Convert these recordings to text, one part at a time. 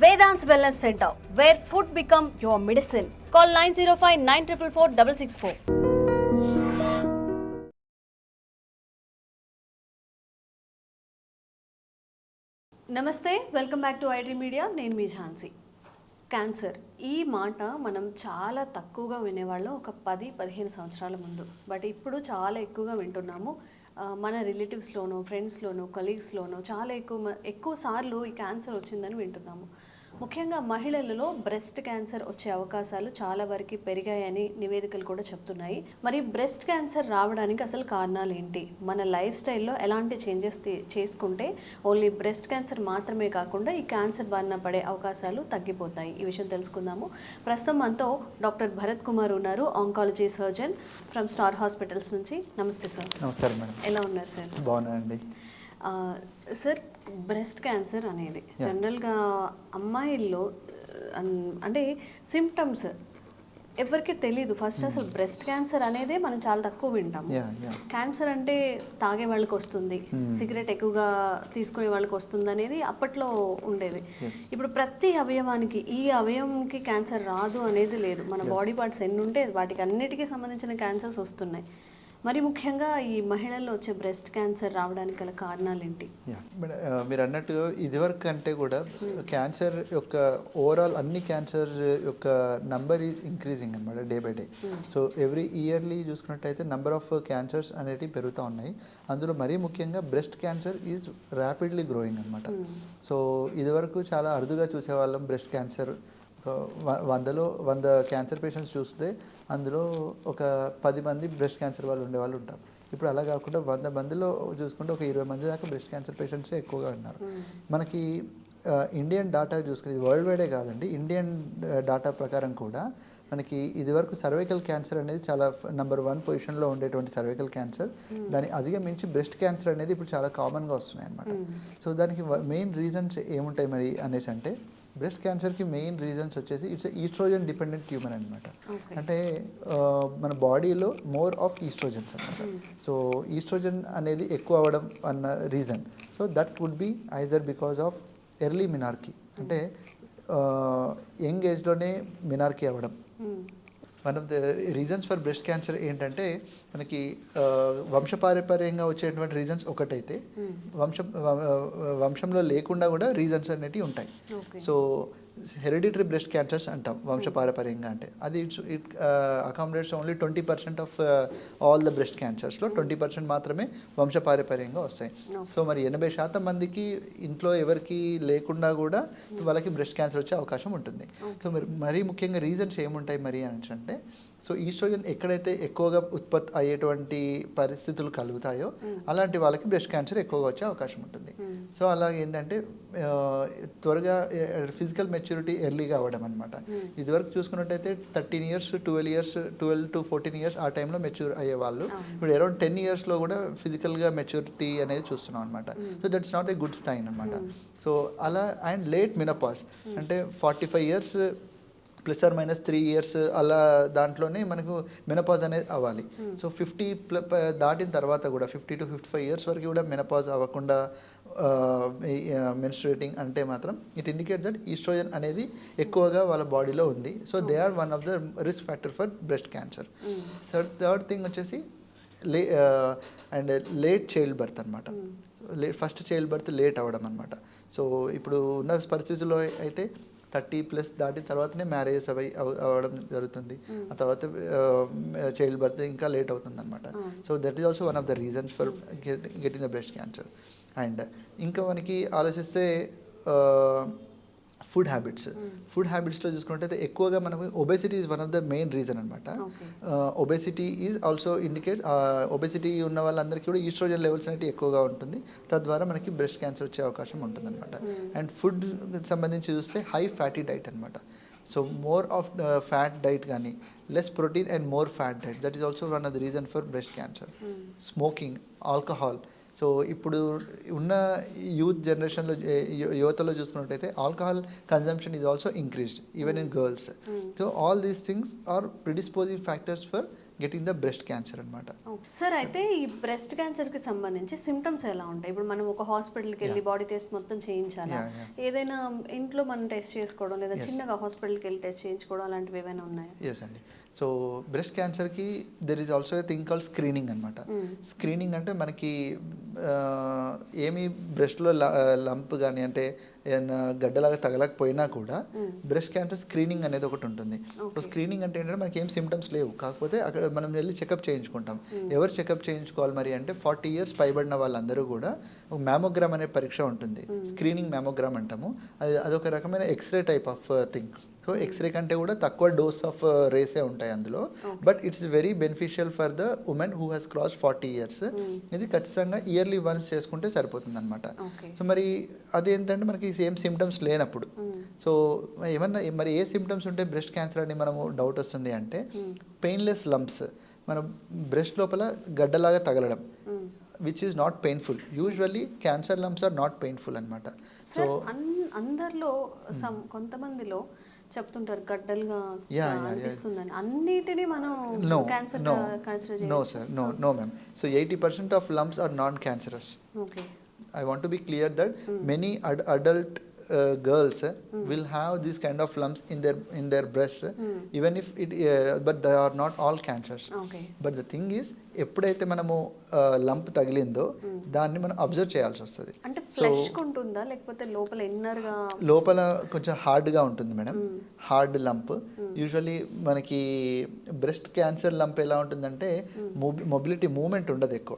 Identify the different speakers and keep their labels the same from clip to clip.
Speaker 1: Vedant's Wellness Center, where food become your medicine. Call 905 944 664. నమస్తే, welcome back to IT media. నేను మీ Jhansi. Cancer ఈ మాట మనం చాలా తక్కువగా వినేవాళ్ళం ఒక 10-15 సంవత్సరాల ముందు. బట్ ఇప్పుడు చాలా ఎక్కువగా వింటున్నాము. మన రిలేటివ్స్లోనూ, ఫ్రెండ్స్లోనూ, కొలీగ్స్లోనూ చాలా ఎక్కువ సార్లు ఈ క్యాన్సర్ వచ్చిందని వింటున్నాము. ముఖ్యంగా మహిళలలో బ్రెస్ట్ క్యాన్సర్ వచ్చే అవకాశాలు చాలా వరకు పెరిగాయని నివేదికలు కూడా చెప్తున్నాయి. మరి బ్రెస్ట్ క్యాన్సర్ రావడానికి అసలు కారణాలు ఏంటి? మన లైఫ్ స్టైల్లో ఎలాంటి చేంజెస్ చేసుకుంటే ఓన్లీ బ్రెస్ట్ క్యాన్సర్ మాత్రమే కాకుండా ఈ క్యాన్సర్ బారిన పడే అవకాశాలు తగ్గిపోతాయి. ఈ విషయం తెలుసుకుందాము. ప్రస్తుతం మనతో డాక్టర్ భరత్ కుమార్ ఉన్నారు, oncology surgeon from star hospitals నుంచి. నమస్తే సార్.
Speaker 2: నమస్కారం మేడం.
Speaker 1: ఎలా ఉన్నారు సార్?
Speaker 2: బాగున్నానండి
Speaker 1: సార్. బ్రెస్ట్ క్యాన్సర్ అనేది జనరల్గా అమ్మాయిల్లో అంటే సిమ్టమ్స్ ఎవరికి తెలీదు. ఫస్ట్ అసలు బ్రెస్ట్ క్యాన్సర్ అనేదే మనం చాలా తక్కువ వింటాము. క్యాన్సర్ అంటే తాగే వాళ్ళకి వస్తుంది, సిగరెట్ ఎక్కువగా తీసుకునే వాళ్ళకి వస్తుంది అనేది అప్పట్లో ఉండేది. ఇప్పుడు ప్రతి అవయవానికి, ఈ అవయవంకి క్యాన్సర్ రాదు అనేది లేదు. మన బాడీ పార్ట్స్ ఎన్ని ఉంటే వాటికి అన్నిటికీ సంబంధించిన క్యాన్సర్స్ వస్తున్నాయి. మరి ముఖ్యంగా ఈ మహిళల్లో వచ్చే బ్రెస్ట్ క్యాన్సర్ రావడానికి గల కారణాలు ఏంటి?
Speaker 2: మీరు అన్నట్టుగా ఇదివరకు అంటే కూడా క్యాన్సర్ యొక్క ఓవరాల్ అన్ని క్యాన్సర్ యొక్క నంబర్ ఇంక్రీజింగ్ అనమాట day by day. So every yearly చూసుకున్నట్టయితే నెంబర్ ఆఫ్ క్యాన్సర్స్ అనేటివి పెరుగుతూ ఉన్నాయి. అందులో మరీ ముఖ్యంగా breast cancer is rapidly growing అనమాట. సో ఇదివరకు చాలా అరుదుగా చూసేవాళ్ళం బ్రెస్ట్ క్యాన్సర్. 100 క్యాన్సర్ పేషెంట్స్ చూస్తే అందులో ఒక 10 మంది బ్రెస్ట్ క్యాన్సర్ వాళ్ళు ఉండేవాళ్ళు ఉంటారు. ఇప్పుడు అలా కాకుండా 100 మందిలో చూసుకుంటే ఒక 20 మంది దాకా బ్రెస్ట్ క్యాన్సర్ పేషెంట్సే ఎక్కువగా ఉన్నారు. మనకి ఇండియన్ డాటా చూసుకుని, ఇది వరల్డ్ వైడే కాదండి, ఇండియన్ డాటా ప్రకారం కూడా మనకి ఇదివరకు సర్వైకల్ క్యాన్సర్ అనేది చాలా నెంబర్ 1 పొజిషన్లో ఉండేటువంటి సర్వైకల్ క్యాన్సర్, దాన్ని అధిగమించి బ్రెస్ట్ క్యాన్సర్ అనేది ఇప్పుడు చాలా కామన్గా వస్తున్నాయి అన్నమాట. సో దానికి మెయిన్ రీజన్స్ ఏముంటాయి మరి అనేసి అంటే, బ్రెస్ట్ క్యాన్సర్కి మెయిన్ రీజన్స్ వచ్చేసి ఇట్స్ ఈస్ట్రోజన్ డిపెండెంట్ ట్యూమర్ అనమాట. అంటే మన బాడీలో మోర్ ఆఫ్ ఈస్ట్రోజన్స్ అనమాట. సో ఈస్ట్రోజన్ అనేది ఎక్కువ అవ్వడం అన్న reason. So that would be either because of early menarche, అంటే యంగ్ ఏజ్లోనే మినార్కీ అవ్వడం. One of the reasons for breast cancer ఏంటంటే మనకి వంశపారంపర్యంగా వచ్చేటువంటి రీజన్స్ ఒకటైతే వంశంలో లేకుండా కూడా రీజన్స్ అనేటివి ఉంటాయి. సో హెరిడిటరీ బ్రెస్ట్ క్యాన్సర్స్ అంటాం వంశపారంపర్యంగా. అంటే అది it accommodates only 20% of all the breast క్యాన్సర్స్లో 20% మాత్రమే వంశపారంపర్యంగా వస్తాయి. సో మరి 80% మందికి ఇంట్లో ఎవరికి లేకుండా కూడా వాళ్ళకి బ్రెస్ట్ క్యాన్సర్ వచ్చే అవకాశం ఉంటుంది. సో మరీ ముఖ్యంగా రీజన్స్ ఏముంటాయి మరి అని అంటే, సో ఈస్ట్రోజన్ ఎక్కడైతే ఎక్కువగా ఉత్పత్తి అయ్యేటువంటి పరిస్థితులు కలుగుతాయో అలాంటి వాళ్ళకి బ్రెస్ట్ క్యాన్సర్ ఎక్కువగా వచ్చే అవకాశం ఉంటుంది. సో అలాగే ఏంటంటే త్వరగా ఫిజికల్ మెచ్యూరిటీ ఎర్లీగా అవ్వడం అనమాట. ఇదివరకు చూసుకున్నట్టయితే 13 years 12 to 14 years ఆ టైంలో మెచ్యూర్ అయ్యేవాళ్ళు. ఇప్పుడు అరౌండ్ 10 yearsలో కూడా ఫిజికల్గా మెచ్యూరిటీ అనేది చూస్తున్నాం అనమాట. So that's not a good sign అనమాట. సో అలా అండ్ లేట్ మినపాజ్ అంటే 45 years ±3 years అలా దాంట్లోనే మనకు మెనపాజ్ అనేది అవ్వాలి. సో 50 దాటిన తర్వాత కూడా 50 to 55 years వరకు కూడా మెనపాజ్ అవ్వకుండా మెన్స్ట్రుయేటింగ్ అంటే మాత్రం ఇట్ ఇండికేట్ దట్ ఈస్ట్రోజన్ అనేది ఎక్కువగా వాళ్ళ బాడీలో ఉంది. So they are one of the risk factor for breast cancer. Third thing వచ్చేసి అండ్ లేట్ చైల్డ్ బర్త్ అనమాట. ఫస్ట్ చైల్డ్ బర్త్ లేట్ అవ్వడం అనమాట. సో ఇప్పుడు ఉన్న పరిస్థితుల్లో అయితే 30+ దాటిన తర్వాతనే మ్యారేజెస్ అవ్వడం జరుగుతుంది. ఆ తర్వాత చైల్డ్ బర్త్ ఇంకా లేట్ అవుతుంది అనమాట. So that is also one of the reasons for getting the breast cancer. And ఇంకా మనకి ఆలోచిస్తే ఫుడ్ హ్యాబిట్స్లో చూసుకున్నట్టయితే ఎక్కువగా మనకు obesity is one of the main reason అనమాట. Obesity is also indicate, obesity ఉన్న వాళ్ళందరికీ కూడా ఈస్ట్రోజన్ లెవెల్స్ అనేవి ఎక్కువగా ఉంటుంది. తద్వారా మనకి బ్రెస్ట్ క్యాన్సర్ వచ్చే అవకాశం ఉంటుంది అనమాట. అండ్ ఫుడ్ సంబంధించి చూస్తే హై ఫ్యాటీ డైట్ అనమాట. So more of fat diet కానీ less protein and more fat diet, that is also one of the reason for breast cancer. Smoking, alcohol. So ఇప్పుడు ఉన్న యూత్ జనరేషన్లో యువతలో చూసుకున్నట్టయితే alcohol consumption is also increased even in girls. So all these things are predisposing factors for getting the breast cancer అనమాట.
Speaker 1: Sir అయితే ఈ breast cancer కి సంబంధించి సిమ్టమ్స్ ఎలా ఉంటాయి? ఇప్పుడు మనం ఒక హాస్పిటల్కి వెళ్ళి బాడీ టెస్ట్ మొత్తం చేయించాలా, ఏదైనా ఇంట్లో మనం టెస్ట్ చేసుకోవడం, లేదా చిన్నగా హాస్పిటల్కి వెళ్ళి టెస్ట్ చేయించుకోవడం అలాంటివి ఏమైనా ఉన్నాయా?
Speaker 2: ఎస్ అండి. సో బ్రెస్ట్ క్యాన్సర్కి there is also a thing called screening అనమాట. స్క్రీనింగ్ అంటే మనకి ఏమి బ్రెస్ట్లో లంప్ కానీ అంటే ఏదైనా గడ్డలాగా తగలకపోయినా కూడా బ్రెస్ట్ క్యాన్సర్ స్క్రీనింగ్ అనేది ఒకటి ఉంటుంది. సో స్క్రీనింగ్ అంటే ఏంటంటే మనకి ఏం సిమ్టమ్స్ లేవు, కాకపోతే అక్కడ మనం వెళ్ళి చెకప్ చేయించుకుంటాం. ఎవరు చెకప్ చేయించుకోవాలి మరి అంటే 40 years పైబడిన వాళ్ళందరూ కూడా ఒక మ్యామోగ్రామ్ అనే పరీక్ష ఉంటుంది. స్క్రీనింగ్ మ్యామోగ్రామ్ అంటాము. అదొక రకమైన x-ray type of thing. So x-ray కంటే కూడా తక్కువ డోస్ ఆఫ్ రేసే ఉంటాయి అందులో, but it's very beneficial for the women who has cross 40 years. ఇది ఖచ్చితంగా ఇయర్లీ వన్స్ చేసుకుంటే సరిపోతుంది అనమాట. సో మరి అదేంటంటే మనకి సేమ్ సిమ్టమ్స్ లేనప్పుడు, సో ఏమన్నా మరి ఏ సిమ్టమ్స్ ఉంటే బ్రెస్ట్ క్యాన్సర్ అని మనము డౌట్ వస్తుంది అంటే పెయిన్లెస్ లంప్స్, మన బ్రెస్ట్ లోపల గడ్డలాగా తగలడం, which is not painful. Usually cancer lumps are not painful అనమాట. సో
Speaker 1: అందరిలో కొంతమందిలో చెప్తుంటారు గడ్డలుగా అనిపిస్తుందని, అన్నిటిని మనం క్యాన్సర్ కన్సిడర్ చేయాలి?
Speaker 2: No sir, no ma'am. So 80% of lumps are non cancerous.
Speaker 1: Okay.
Speaker 2: I want to be clear that many adult girls will have this kind of lumps in their breasts, even if it but they are not all cancers.
Speaker 1: Okay.
Speaker 2: But the thing is, ఎప్పుడైతే మనము lump తగిలిందో దాన్ని మనం observe చేయాల్సి వస్తుంది.
Speaker 1: అంటే flesh ఉంటుందా లేకపోతే లోపల ఇన్నర్ గా?
Speaker 2: లోపల కొంచెం హార్డ్గా ఉంటుంది మేడం, హార్డ్ లంప్. యూజువల్లీ మనకి బ్రెస్ట్ క్యాన్సర్ లంప్ ఎలా ఉంటుందంటే మొబిలిటీ మూవ్మెంట్ ఉండదు ఎక్కువ.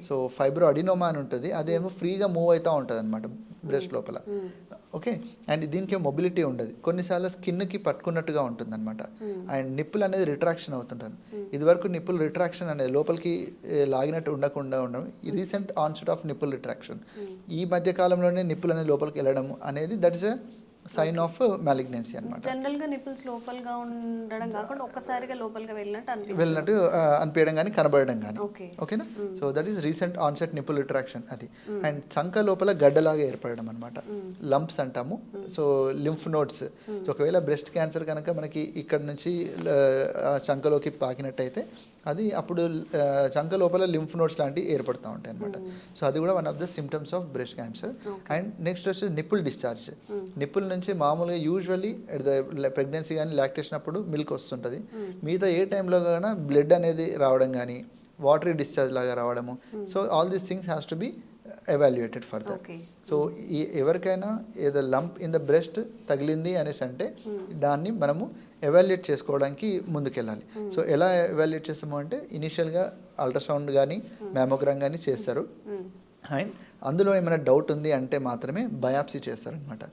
Speaker 2: సో ఫైబ్రో అడినోమా అని ఉంటుంది, అదేమో ఫ్రీగా మూవ్ అవుతూ ఉంటుంది అనమాట బ్రెస్ట్ లోపల. ఓకే. అండ్ దీనికి మొబిలిటీ ఉండదు, కొన్నిసార్లు స్కిన్కి పట్టుకున్నట్టుగా ఉంటుంది అనమాట. అండ్ నిప్పుల్ అనేది రిట్రాక్షన్ అవుతుంటారు. ఇదివరకు నిప్పుల్ రిట్రాక్షన్ అనేది లోపలికి లాగినట్టు ఉండకుండా ఉండడం, recent onset of nipple retraction. ఈ మధ్య కాలంలోనే నిప్పుల్ అనేది లోపలికి వెళ్ళడం అనేది that is a sign of malignancy అనమాట.
Speaker 1: జనరల్ గా నిపుల్స్ లోపలగా ఉండడం కాకుండా ఒక్కసారిగా లోపలిగా వెళ్ళినట్టు
Speaker 2: అనిపించడం కానీ కనబడడం కానీ. ఓకేనా. So that is recent onset nipple retraction అది. అండ్ చంక లోపల గడ్డలాగా ఏర్పడడం అనమాట, లంప్స్ అంటాము. సో లింఫ్ నోడ్స్, ఒకవేళ బ్రెస్ట్ క్యాన్సర్ కనుక మనకి ఇక్కడ నుంచి చంకలోకి పాకినట్టయితే అది అప్పుడు చంక లోపల లింఫ్ నోడ్స్ లాంటివి ఏర్పడుతూ ఉంటాయి అనమాట. సో అది కూడా one of the symptoms of breast cancer. And next వచ్చి నిప్పుల్ డిశ్చార్జ్. నిప్పుల్ నుంచి మామూలుగా యూజువల్లీ ఎట్ ద ప్రెగ్నెన్సీ కానీ లాక్టేషన్ అప్పుడు మిల్క్ వస్తుంటుంది. మిగతా ఏ టైంలో కానీ బ్లడ్ అనేది రావడం కానీ వాటరీ డిశ్చార్జ్ లాగా రావడము. So all these things has to be evaluated further. So ఎవరికైనా ఏదో లంప్ ఇన్ ద బ్రెస్ట్ తగిలింది అనేసి అంటే దాన్ని మనము ఎవాల్యుయేట్ చేసుకోవడానికి ముందుకెళ్ళాలి. సో ఎలా ఎవాల్యుయేట్ చేస్తాము అంటే ఇనిషియల్గా అల్ట్రాసౌండ్ కానీ మ్యామోగ్రామ్ కానీ చేస్తారు. అండ్ అందులో ఏమైనా డౌట్ ఉంది అంటే మాత్రమే బయాప్సీ చేస్తారనమాట.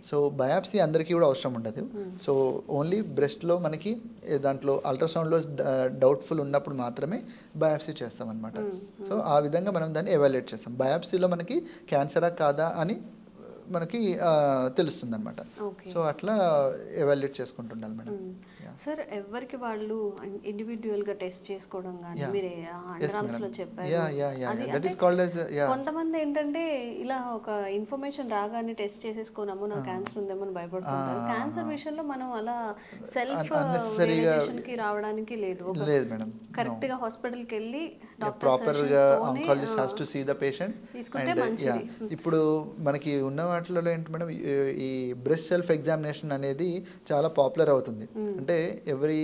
Speaker 2: సో బయాప్సీ అందరికీ కూడా అవసరం ఉండదు. సో ఓన్లీ బ్రెస్ట్లో మనకి దాంట్లో అల్ట్రాసౌండ్లో డౌట్ఫుల్ ఉన్నప్పుడు మాత్రమే బయాప్సీ చేస్తాం అనమాట. సో ఆ విధంగా మనం దాన్ని ఎవాల్యుయేట్ చేస్తాం. బయాప్సీలో మనకి క్యాన్సరా కాదా అని మనకి తెలుస్తుంది అనమాట. సో అట్లా ఎవాల్యుయేట్ చేసుకుంటుండాలి మేడం.
Speaker 1: సార్ ఎవరికి వాళ్ళు ఇండివిడ్యువల్ గా టెస్ట్ చేసుకోవడం కానీ మీరే అండర్ఆర్మ్స్ లో చెప్పారు, కొంతమంది ఏంటంటే ఇలా ఒక ఇన్ఫర్మేషన్ రాగానే టెస్ట్ చేసేసుకున్నాము నాకు క్యాన్సర్ ఉందేమో అని భయపడుతుంటారు. క్యాన్సర్ విషయంలో మనం అలా సెల్ఫ్ రియలైజేషన్ కి రావడానికి లేదు మేడం. కరెక్ట్ గా హాస్పిటల్ కి వెళ్ళి
Speaker 2: ప్రాపర్ గా oncologist has to see the patient.
Speaker 1: తీసుకుంటే మంచిది.
Speaker 2: ఇప్పుడు మనకి ఉన్న వాటిలో ఏంటి మేడం, ఈ బ్రెస్ట్ సెల్ఫ్ ఎగ్జామినేషన్ అనేది చాలా పాపులర్ అవుతుంది. అంటే every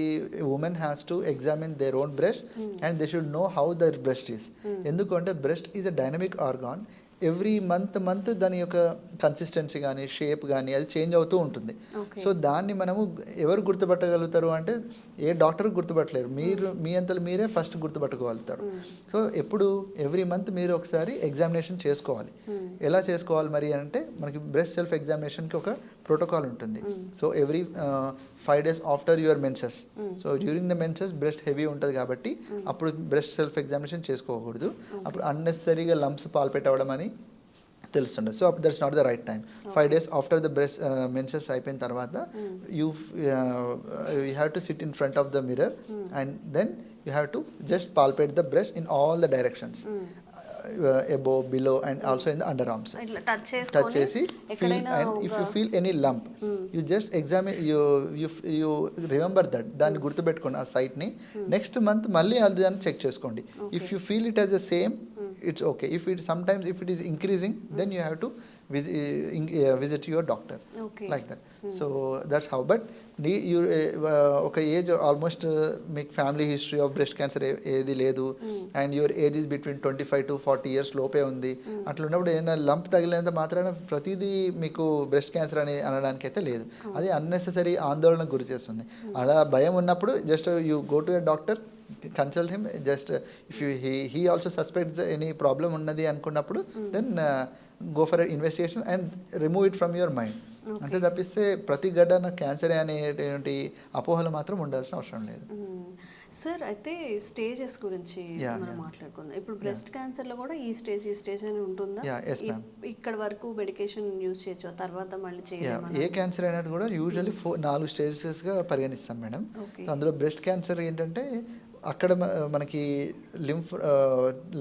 Speaker 2: woman has to examine their own breast and they should know how their breast is. ఎందుకంటే breast is a dynamic organ. Every month దాని యొక్క కన్సిస్టెన్సీ కానీ షేప్ కానీ అది చేంజ్ అవుతూ ఉంటుంది. సో దాన్ని మనము ఎవరు గుర్తుపట్టగలుగుతారు అంటే ఏ డాక్టర్ గుర్తుపట్టలేరు, మీరు మీ అంతలో మీరే ఫస్ట్ గుర్తుపట్టుకోగలుగుతారు. సో ఎప్పుడు ఎవ్రీ మంత్ మీరు ఒకసారి ఎగ్జామినేషన్ చేసుకోవాలి. ఎలా చేసుకోవాలి మరి అంటే మనకి బ్రెస్ట్ సెల్ఫ్ ఎగ్జామినేషన్కి ఒక ప్రోటోకాల్ ఉంటుంది. So every 5 days after your menses. So during the menses breast heavy ఉంటుంది కాబట్టి అప్పుడు బ్రెస్ట్ సెల్ఫ్ ఎగ్జామినేషన్ చేసుకోకూడదు. అప్పుడు అన్నెసరీగా లంప్స్ పాల్పేట్ అవ్వడం అని తెలుస్తుండే. So that's not the right time. 5 days after the breast menses అయిపోయిన తర్వాత you have to sit in front of the mirror and then you have to just palpate the breast in all the directions. Above below and also in the underarms
Speaker 1: ఇట్లా touch
Speaker 2: touch
Speaker 1: చేసుకొని
Speaker 2: చేసి feel
Speaker 1: ఎక్కడైనా
Speaker 2: and if you feel any lump you just examine you remember that, దాన్ని గుర్తుపెట్టుకోండి ఆ సైట్ని. Next month మళ్ళీ అది దాన్ని చెక్ చేసుకోండి. If you feel it as the same, it's okay. If it sometimes if it is increasing, then you have to visit your doctor.
Speaker 1: Okay.
Speaker 2: Like that. So that's how. But you ఒక age almost మీకు family history of breast cancer ఏది లేదు and your age is between 25 to 40 years లోపే ఉంది, అట్లా ఉన్నప్పుడు ఏదైనా lump తగిలినంత మాత్రాన ప్రతిదీ మీకు బ్రెస్ట్ క్యాన్సర్ అని అనడానికి అయితే లేదు. అది అన్నెసెసరీ ఆందోళనకు గురి చేస్తుంది. అలా భయం ఉన్నప్పుడు just you go to a doctor, consult him. Just if you he also suspects any problem ఉన్నది అనుకున్నప్పుడు then go for investigation and remove it from your mind. అంతే తప్పిస్తే ప్రతి గడ్డ నాకు క్యాన్సరే అనేటువంటి అపోహలు మాత్రం ఉండాల్సిన అవసరం లేదు.
Speaker 1: సార్ అయితే స్టేజెస్ గురించి మనం మాట్లాడుకుందాం. ఇప్పుడు బ్రెస్ట్ క్యాన్సర్ లో కూడా ఈ స్టేజ్ అని ఉంటుందా? ఇక్కడ వరకు మెడికేషన్ యూజ్ చేయొచ్చు, తర్వాత మళ్ళీ చేయాలి?
Speaker 2: ఏ క్యాన్సర్ అయినట్టు కూడా యూజువల్లీ 4 స్టేజెస్గా పరిగణిస్తాం మేడం. అందులో బ్రెస్ట్ క్యాన్సర్ ఏంటంటే అక్కడ మనకి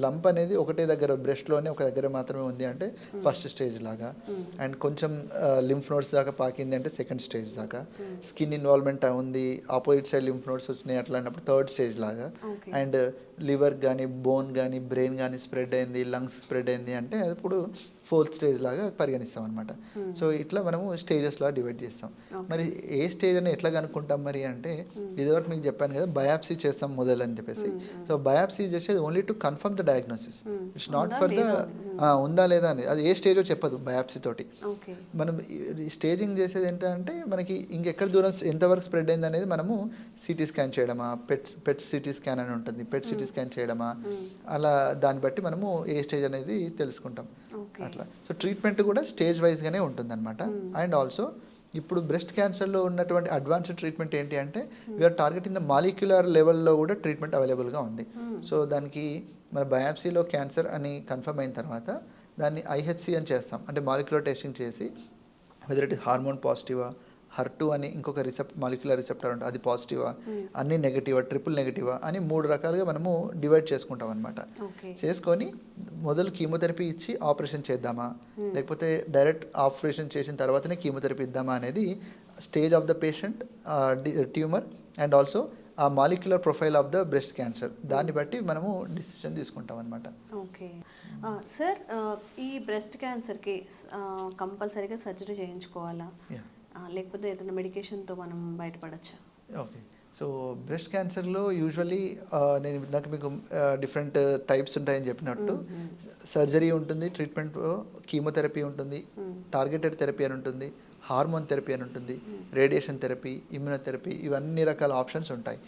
Speaker 2: లంప్ అనేది ఒకటే దగ్గర బ్రెస్ట్లోనే ఒక దగ్గర మాత్రమే ఉంది అంటే ఫస్ట్ స్టేజ్ లాగా, అండ్ కొంచెం లింఫ్ నోడ్స్ దాకా పాకింది అంటే సెకండ్ స్టేజ్ దాకా, స్కిన్ ఇన్వాల్వ్మెంట్ ఉంది, ఆపోజిట్ సైడ్ లింఫ్ నోడ్స్ వచ్చినాయి అట్లా అన్నప్పుడు థర్డ్ స్టేజ్ లాగా, అండ్ లివర్ కానీ బోన్ కానీ బ్రెయిన్ కానీ స్ప్రెడ్ అయింది, లంగ్స్ స్ప్రెడ్ అయింది అంటే అప్పుడు 4th స్టేజ్ లాగా పరిగణిస్తాం అనమాట. సో ఇట్లా మనము స్టేజెస్లా డివైడ్ చేస్తాం. మరి ఏ స్టేజ్ అని ఎట్లా కనుక్కుంటాం మరి అంటే, ఇదివరకు మీకు చెప్పాను కదా బయాప్సీ చేస్తాం మొదలు అని చెప్పేసి. సో బయాప్సీ చేసేది only to confirm the diagnosis, it's not for the ఉందా లేదా అని, అది ఏ స్టేజో చెప్పదు బయాప్సీ తోటి. మనం స్టేజింగ్ చేసేది ఏంటంటే మనకి ఇంకెక్కడ దూరం ఎంతవరకు స్ప్రెడ్ అయింది అనేది మనము సిటీ స్కాన్ చేయడమా, పెట్ సిటీ స్కాన్ అని ఉంటుంది, పెట్ సిటీ స్కాన్ చేయడమా, అలా దాన్ని బట్టి మనము ఏ స్టేజ్ అనేది తెలుసుకుంటాం అట్లా. సో ట్రీట్మెంట్ కూడా స్టేజ్ వైజ్గానే ఉంటుందన్నమాట. అండ్ ఆల్సో ఇప్పుడు బ్రెస్ట్ క్యాన్సర్లో ఉన్నటువంటి అడ్వాన్స్డ్ ట్రీట్మెంట్ ఏంటి అంటే వీఆర్ టార్గెటింగ్ ద మాలిక్యులర్ లెవెల్లో కూడా ట్రీట్మెంట్ అవైలబుల్గా ఉంది. సో దానికి మన బయాప్సీలో క్యాన్సర్ అని కన్ఫర్మ్ అయిన తర్వాత దాన్ని IHC అని చేస్తాం, అంటే మాలిక్యులర్ టెస్టింగ్ చేసి వెదర్ ఇట్ హార్మోన్ పాజిటివా, HER2 అని ఇంకొక మాలిక్యులర్ రిసెప్టర్ ఉంటుంది, అది పాజిటివా, అన్ని నెగటివా, ట్రిపుల్ నెగటివా అని 3 రకాలుగా మనము డివైడ్ చేసుకుంటాం అనమాట. చేసుకొని మొదలు కీమోథెరపీ ఇచ్చి ఆపరేషన్ చేద్దామా, లేకపోతే డైరెక్ట్ ఆపరేషన్ చేసిన తర్వాతనే కీమోథెరపీ ఇద్దామా అనేది stage of the patient, tumour and also ఆ molecular profile of the breast cancer, దాన్ని బట్టి మనము డిసిషన్ తీసుకుంటాం అనమాట.
Speaker 1: ఓకే సార్, ఈ బ్రెస్ట్ క్యాన్సర్కి కంపల్సరీగా సర్జరీ చేయించుకోవాలా, లేకపోతే ఏదైనా మెడికేషన్తో మనం బయటపడచ్చా?
Speaker 2: ఓకే, సో బ్రెస్ట్ క్యాన్సర్లో యూజువల్లీ నేను ఇందాక మీకు డిఫరెంట్ టైప్స్ ఉంటాయని చెప్పినట్టు సర్జరీ ఉంటుంది, ట్రీట్మెంట్ కీమోథెరపీ ఉంటుంది, టార్గెటెడ్ థెరపీ అని ఉంటుంది, హార్మోన్ థెరపీ అని ఉంటుంది, రేడియేషన్ థెరపీ, ఇమ్యునోథెరపీ, ఇవన్నీ రకాల ఆప్షన్స్ ఉంటాయి.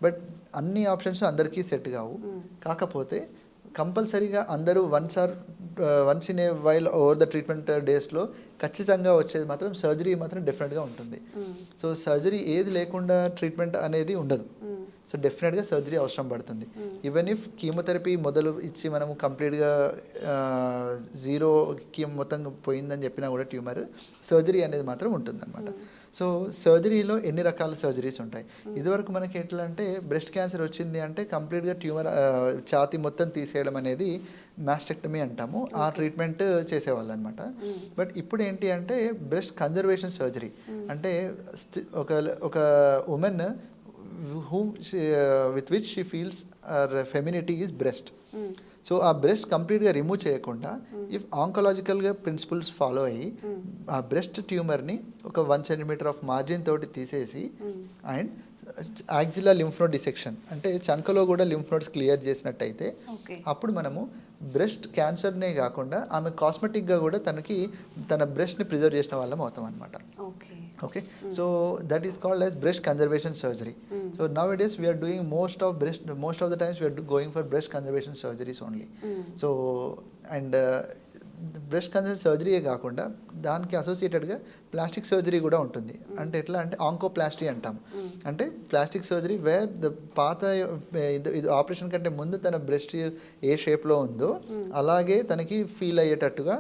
Speaker 2: బట్ అన్ని ఆప్షన్స్ అందరికీ సెట్ కావు. కాకపోతే కంపల్సరీగా అందరూ once in a while over the treatment డేస్లో ఖచ్చితంగా వచ్చేది మాత్రం సర్జరీ మాత్రం డెఫినెట్గా ఉంటుంది. సో సర్జరీ ఏది లేకుండా ట్రీట్మెంట్ అనేది ఉండదు. సో డెఫినెట్గా సర్జరీ అవసరం పడుతుంది. ఈవెన్ ఇఫ్ కీమోథెరపీ మొదలు ఇచ్చి మనము కంప్లీట్గా 0 కీమో మొత్తం పోయిందని చెప్పినా కూడా ట్యూమర్, సర్జరీ అనేది మాత్రం ఉంటుందన్నమాట. సో సర్జరీలో ఎన్ని రకాల సర్జరీస్ ఉంటాయి. ఇదివరకు మనకి ఎట్లా అంటే బ్రెస్ట్ క్యాన్సర్ వచ్చింది అంటే కంప్లీట్గా ట్యూమర్ ఛాతీ మొత్తం తీసేయడం అనేది మాస్టెక్టమీ అంటాము, ఆ ట్రీట్మెంట్ చేసేవాళ్ళు అనమాట. బట్ ఇప్పుడు ఏంటి అంటే బ్రెస్ట్ కన్జర్వేషన్ సర్జరీ అంటే ఒక women with which she feels her femininity is breast. So ఆ బ్రెస్ట్ కంప్లీట్గా రిమూవ్ చేయకుండా ఇఫ్ ఆంకలాజికల్గా ప్రిన్సిపల్స్ ఫాలో అయ్యి ఆ బ్రెస్ట్ ట్యూమర్ని ఒక 1 centimeter ఆఫ్ మార్జిన్ తోటి తీసేసి అండ్ యాక్సిలా లింఫ్ నోడ్ డిసెక్షన్ అంటే చంకలో కూడా లింఫ్ నోడ్స్ క్లియర్ చేసినట్టయితే అప్పుడు మనము బ్రెస్ట్ క్యాన్సర్నే కాకుండా ఆమె కాస్మెటిక్గా కూడా తన బ్రెస్ట్ని ప్రిజర్వ్ చేసిన వాళ్ళం అవుతాం అనమాట. Okay, so that is called as breast conservation surgery. So nowadays we are doing most of the times we are going for breast conservation surgeries only. So and breast cancer సర్జరీయే కాకుండా దానికి అసోసియేటెడ్గా plastic surgery కూడా ఉంటుంది. అంటే ఎట్లా అంటే ఆంకోప్లాస్టీ అంటాం, అంటే ప్లాస్టిక్ సర్జరీ వేర్ ద పాత ఇది ఆపరేషన్ కంటే ముందు తన బ్రెస్ట్ ఏ షేప్లో ఉందో అలాగే తనకి ఫీల్ అయ్యేటట్టుగా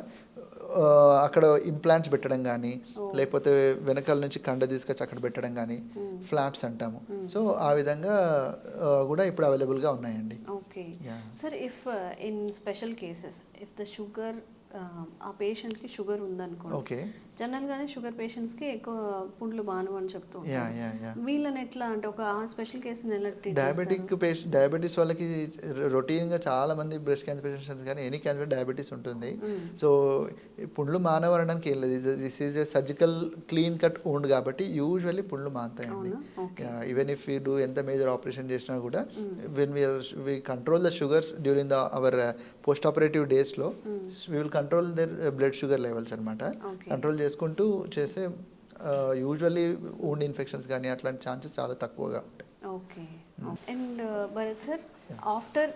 Speaker 2: అక్కడ ఇంప్లాంట్స్ పెట్టడం కానీ లేకపోతే వెనకాల నుంచి కండ తీసుకొచ్చి అక్కడ పెట్టడం కానీ ఫ్లాప్స్ అంటాము. సో ఆ విధంగా కూడా ఇప్పుడు అవైలబుల్గా ఉన్నాయండి.
Speaker 1: Okay sir, if in special cases if the sugar ఆ పేషెంట్కి షుగర్ ఉందనుకోండి,
Speaker 2: ఓకే,
Speaker 1: జనరల్గానే షుగర్ పేషెంట్స్కి ఎక్కువ పుండ్లు బాను అని చెప్తూ వీళ్ళని ఎట్లా అంటే ఒక ఆ స్పెషల్ కేసుని ఎలా ట్రీట్
Speaker 2: డయాబెటీస్ వాళ్ళకి రొటీన్గా చాలా మంది బ్రెస్ట్ క్యాన్సర్ పేషెంట్స్ కానీ ఎనీ క్యాన్సర్ డయాబెటీస్ ఉంటుంది. సో పుండ్లు మానవరణానికి ఏం లేదు, this is a surgical clean cut wound కాబట్టి యూజువల్లీ పుండ్లు మానుతాయండి. ఈవెన్ ఇఫ్ యూ డూ ఎంత మేజర్ ఆపరేషన్ చేసినా కూడా when we control the sugars during the hour post operative డేస్లో we will control their blood sugar levels అనమాట. Control చేసుకుంటూ చేస్తే యూజువల్లీ వుండ్ ఇన్ఫెక్షన్స్ కానీ అట్లాంటి ఛాన్సెస్ చాలా తక్కువగా ఉంటాయి.
Speaker 1: Okay. And Bharat sir, after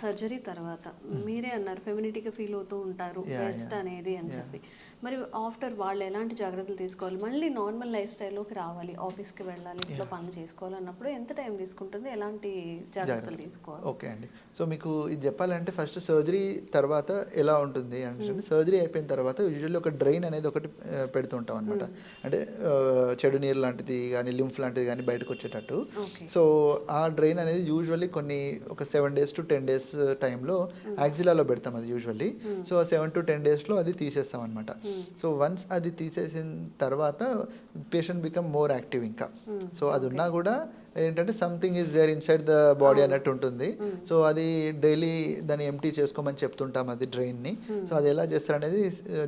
Speaker 1: surgery తర్వాత మీరే అన్నారు ఫెమినిటీగా ఫీల్ అవుతూ ఉంటారు రెస్ట్ అనేది అని చెప్పి, మరి ఆఫ్టర్ వాళ్ళు ఎలాంటి జాగ్రత్తలు తీసుకోవాలి, మళ్ళీ నార్మల్ లైఫ్ స్టైల్లోకి రావాలి, ఆఫీస్కి వెళ్ళాలి, ఇంట్లో పనులు చేసుకోవాలి అన్నప్పుడు ఎంత టైం తీసుకుంటుంది, ఎలాంటి జాగ్రత్తలు తీసుకోవాలి?
Speaker 2: ఓకే అండి, సో మీకు ఇది చెప్పాలంటే ఫస్ట్ సర్జరీ తర్వాత ఎలా ఉంటుంది అంటే, సర్జరీ అయిపోయిన తర్వాత యూజువల్లీ ఒక డ్రైన్ అనేది ఒకటి పెడుతుంటాం అనమాట. అంటే చెడు నీరు లాంటిది కానీ లింఫ్ లాంటిది కానీ బయటకు వచ్చేటట్టు. సో ఆ డ్రైన్ అనేది యూజువల్లీ ఒక 7 days to 10 days టైంలో యాక్సిలాలో పెడతాం అది యూజువల్లీ. సో 7 to 10 daysలో అది తీసేస్తాం అనమాట. సో వన్స్ అది తీసేసిన తర్వాత పేషెంట్ బికమ్ మోర్ యాక్టివ్ ఇంకా. సో అది ఉన్నా కూడా ఏంటంటే something is there inside the body అన్నట్టు ఉంటుంది. సో అది డైలీ దాన్ని ఎంటీ చేసుకోమని చెప్తుంటాం అది డ్రైన్ని. సో అది ఎలా చేస్తారు అనేది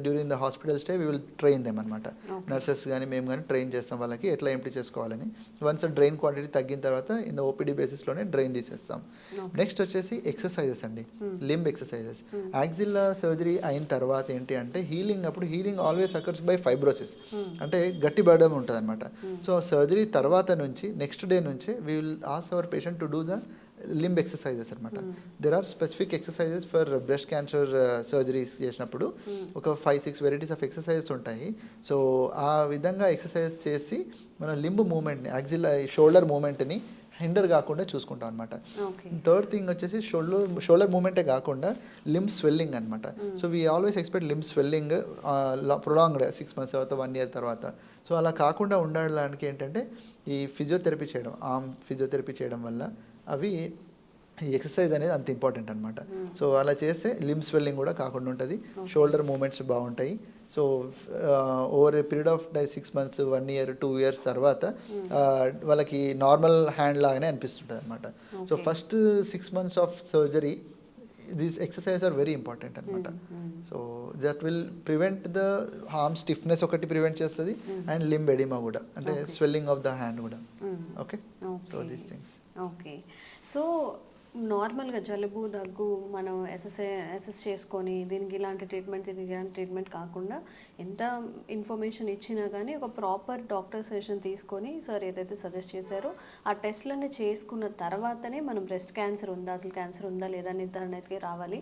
Speaker 2: during the hospital stay we will train them అనమాట. నర్సెస్ కానీ మేము కానీ ట్రైన్ చేస్తాం వాళ్ళకి ఎట్లా ఎంటీ చేసుకోవాలని. వన్స్ డ్రైన్ క్వాంటిటీ తగ్గిన తర్వాత ఇన్ ఓపీడీ బేసిస్లోనే డ్రైన్ తీసేస్తాం. నెక్స్ట్ వచ్చేసి ఎక్సర్సైజెస్ అండి, లింబ్ ఎక్సర్సైజెస్. యాక్సిల్లా సర్జరీ అయిన తర్వాత ఏంటి అంటే healing always occurs by fibrosis, అంటే గట్టి పడడం ఉంటుంది అనమాట. సో సర్జరీ తర్వాత నుంచి నెక్స్ట్ డే నుంచి we will ask our patient to do the limb exercises అనమాట. there are specific exercises for breast cancer surgeries చేసినప్పుడు ఒక 5-6 వెరైటీస్ ఆఫ్ ఎక్సర్సైజెస్ ఉంటాయి. సో ఆ విధంగా ఎక్సర్సైజెస్ చేసి మన లింబ్ మూమెంట్ని యాక్సిల్ షోల్డర్ మూమెంట్ని హిండర్ కాకుండా చూసుకుంటాం అనమాట. థర్డ్ థింగ్ వచ్చేసి షోల్డర్ మూమెంటే కాకుండా లింబ్ స్వెల్లింగ్ అనమాట. So we always expect limb swelling prolonged 6 months తర్వాత 1 year తర్వాత. సో అలా కాకుండా ఉండడానికి ఏంటంటే ఈ ఫిజియోథెరపీ చేయడం, ఫిజియోథెరపీ చేయడం వల్ల అవి ఈ ఎక్సర్సైజ్ అనేది అంత ఇంపార్టెంట్ అనమాట. సో అలా చేస్తే లింబ్ స్వెల్లింగ్ కూడా కాకుండా ఉంటుంది, షోల్డర్ మూమెంట్స్ బాగుంటాయి. So over a period of 6 months, 1 year, 2 years తర్వాత వాళ్ళకి నార్మల్ హ్యాండ్ లాగానే అనిపిస్తుంటుంది అనమాట. So first 6 months of surgery these exercises are very important అనమాట. So that will prevent the arm stiffness ఒకటి ప్రివెంట్ చేస్తుంది అండ్ లింబ్ ఎడిమా కూడా, అంటే స్వెల్లింగ్ ఆఫ్ ద హ్యాండ్ కూడా. Okay, so these things.
Speaker 1: Okay, so నార్మల్గా జలుబు దగ్గు మనం అసెస్ చేసుకొని దీనికి ఇలాంటి ట్రీట్మెంట్ కాకుండా ఎంత ఇన్ఫర్మేషన్ ఇచ్చినా కానీ ఒక ప్రాపర్ డాక్టర్ సెషన్ తీసుకొని సార్ ఏదైతే సజెస్ట్ చేశారో ఆ టెస్ట్లన్నీ చేసుకున్న తర్వాతనే మనం బ్రెస్ట్ క్యాన్సర్ ఉందా, అసలు క్యాన్సర్ ఉందా లేదా నిర్ధారణకి రావాలి.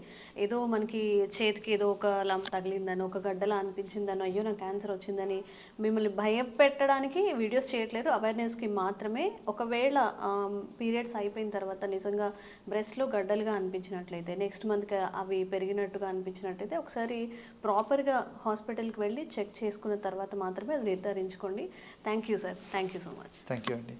Speaker 1: ఏదో మనకి చేతికి ఏదో ఒక లంప్ తగిలిందని, ఒక గడ్డలా అనిపించిందని, అయ్యో నాకు క్యాన్సర్ వచ్చిందని మిమ్మల్ని భయపెట్టడానికి వీడియోస్ చేయట్లేదు, అవేర్నెస్కి మాత్రమే. ఒకవేళ పీరియడ్స్ అయిపోయిన తర్వాత నిజంగా బ్రెస్ట్లో గడ్డలుగా అనిపించినట్లయితే, నెక్స్ట్ మంత్కి అవి పెరిగినట్టుగా అనిపించినట్లయితే ఒకసారి ప్రాపర్గా హాస్పిటల్కి వెళ్ళి చెక్ చేసుకున్న తర్వాత మాత్రమే అది నిర్ధారించుకోండి. Thank you sir, thank you so much.
Speaker 2: Thank you అండి.